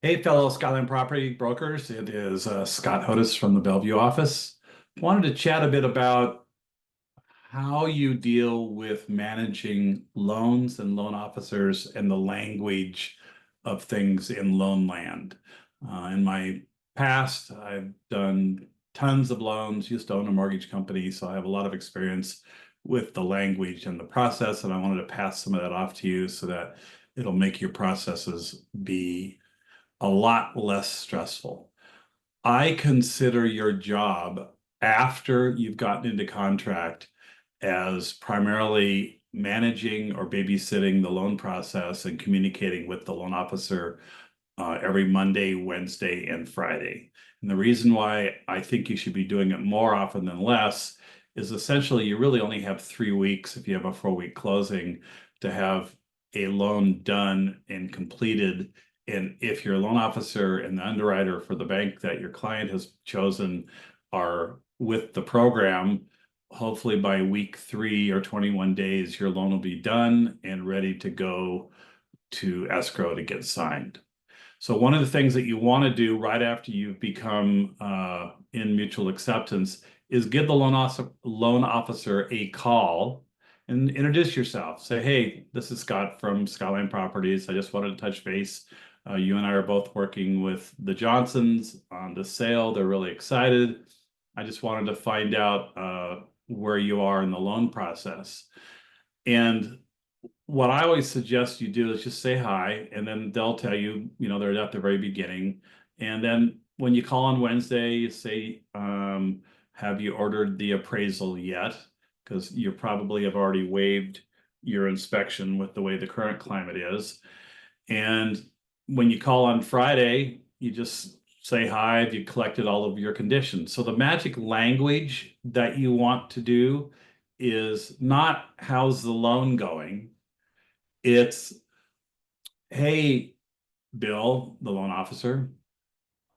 Hey, fellow Skyline property brokers. It is Scott Hodis from the Bellevue office. Wanted to chat a bit about how you deal with managing loans and loan officers and the language of things in loan land. In my past, I've done tons of loans, used to own a mortgage company, so I have a lot of experience with the language and the process, and I wanted to pass some of that off to you so that it'll make your processes be a lot less stressful. I consider your job after you've gotten into contract as primarily managing or babysitting the loan process and communicating with the loan officer every Monday, Wednesday, and Friday. And the reason why I think you should be doing it more often than less is essentially you really only have 3 weeks if you have a 4-week closing to have a loan done and completed. And if your loan officer and the underwriter for the bank that your client has chosen are with the program, hopefully by week 3 or 21 days, your loan will be done and ready to go to escrow to get signed. So one of the things that you want to do right after you've become in mutual acceptance is give the loan officer a call and introduce yourself. Say, hey, this is Scott from Skyline Properties. I just wanted to touch base. You and I are both working with the Johnsons on the sale. They're really excited. I just wanted to find out where you are in the loan process. And what I always suggest you do is just say hi, and then they'll tell you, they're at the very beginning. And then when you call on Wednesday, you say, have you ordered the appraisal yet? Because you probably have already waived your inspection with the way the current climate is. And when you call on Friday, you just say hi, have you collected all of your conditions? So the magic language that you want to do is not how's the loan going? It's, hey, Bill, the loan officer,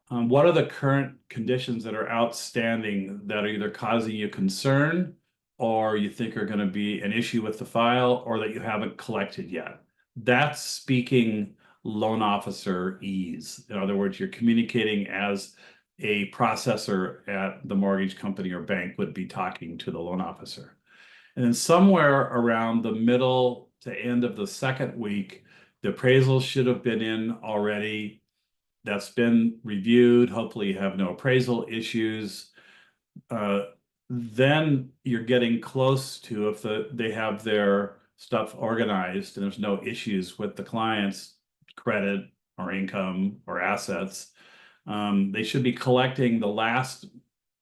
what are the current conditions that are outstanding that are either causing you concern or you think are going to be an issue with the file or that you haven't collected yet? That's speaking loan officer ease. In other words, you're communicating as a processor at the mortgage company or bank would be talking to the loan officer. And then somewhere around the middle to end of the second week, the appraisal should have been in already. That's been reviewed. Hopefully you have no appraisal issues. Then you're getting close to if they have their stuff organized and there's no issues with the client's credit or income or assets. They should be collecting the last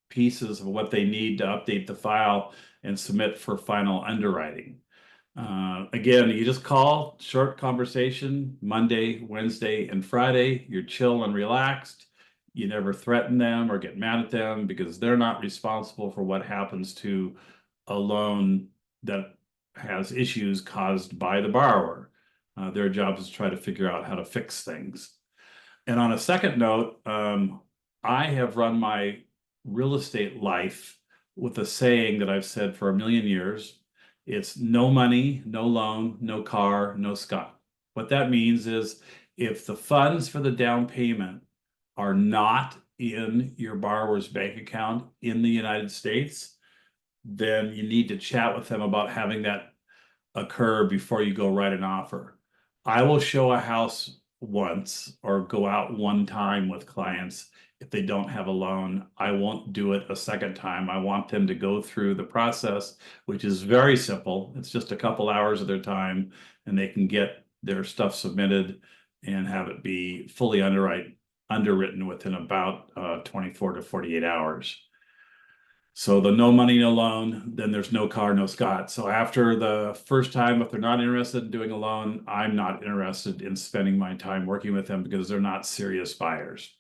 pieces of what they need to update the file and submit for final underwriting. Again, you just call, short conversation, Monday, Wednesday, and Friday. You're chill and relaxed. You never threaten them or get mad at them because they're not responsible for what happens to a loan that has issues caused by the borrower. Their job is to try to figure out how to fix things. And on a second note, I have run my real estate life with a saying that I've said for a million years. It's no money, no loan, no car, no Scott. What that means is if the funds for the down payment are not in your borrower's bank account in the United States, then you need to chat with them about having that occur before you go write an offer. I will show a house once or go out one time with clients. If they don't have a loan, I won't do it a second time. I want them to go through the process, which is very simple. It's just a couple hours of their time and they can get their stuff submitted and have it be fully underwritten within about 24 to 48 hours. So the no money, no loan, then there's no car, no Scott. So after the first time, if they're not interested in doing a loan, I'm not interested in spending my time working with them because they're not serious buyers.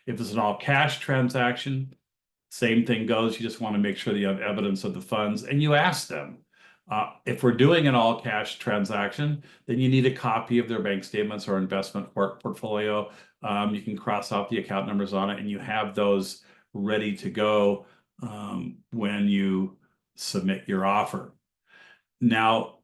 If it's an all cash transaction, same thing goes. You just want to make sure that you have evidence of the funds and you ask them. If we're doing an all cash transaction, then you need a copy of their bank statements or investment portfolio. You can cross off the account numbers on it and you have those ready to go when you submit your offer. Now,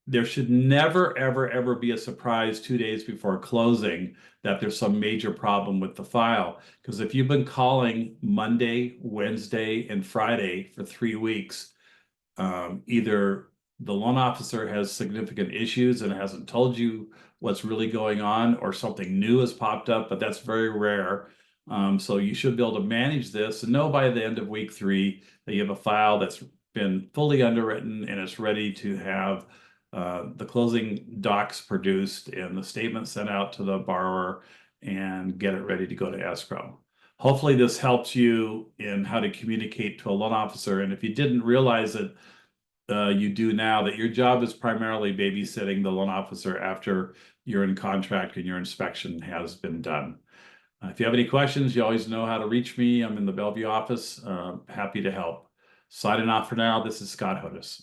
there should never, ever, ever be a surprise 2 days before closing that there's some major problem with the file. Because if you've been calling Monday, Wednesday, and Friday for 3 weeks, either the loan officer has significant issues and hasn't told you what's really going on, or something new has popped up, but that's very rare. So you should be able to manage this and know by the end of week 3 that you have a file that's been fully underwritten and it's ready to have the closing docs produced and the statement sent out to the borrower and get it ready to go to escrow. Hopefully this helps you in how to communicate to a loan officer. And if you didn't realize it, you do now, that your job is primarily babysitting the loan officer after you're in contract and your inspection has been done. If you have any questions, you always know how to reach me. I'm in the Bellevue office. Happy to help. Signing off for now, this is Scott Hodis.